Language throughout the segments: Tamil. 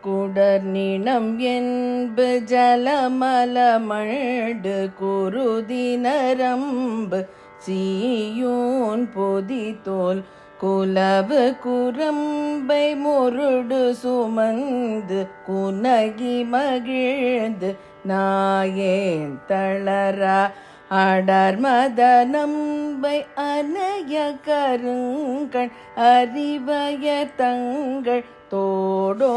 குடர்நிணம் என்பு ஜலமலமழ்டு குருதி நரம்பு சீயோன் பொதித்தோல் குலவு குரம்பை முருடு சுமந்து குனகி மகிழ்ந்து நாயேன் தளரா அடர்மத நம்பை அனைய கருங்கண் அறிவய தங்கள் தோடோய்ந்தயரா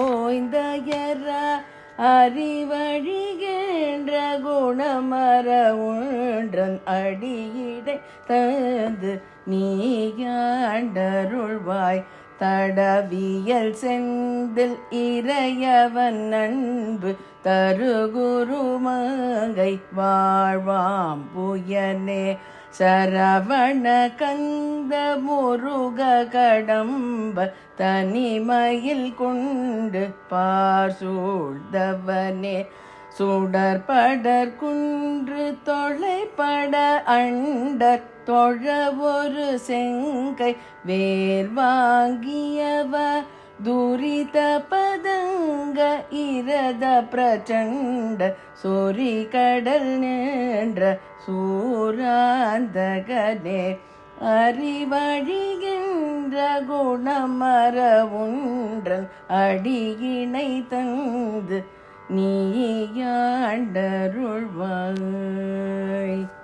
அறிவழிகின்ற குணமர உன்றன் அடியிடை தந்து நீயாண்டருள்வாய் தடவியல் செந்தில் இறையவன் அன்பு தருகுருமங்கை வாழ்வாம் புயனே சரவண கந்த முருக கடம்ப தனிமயில் கொண்டு பார்சூழ்ந்தவனே சுடற்படர் குன்று தொலைப்பட அண்டர் தொழ ஒரு செங்கை வேல் வாங்கியவ துரித பதங்க இரத பிரச்சண்ட சொரி கடல் நின்ற சூராந்தகனே அறிவழிகின்ற குணமர உன்றன் அடியினை தந்து நீயாண்டருள்வாய்.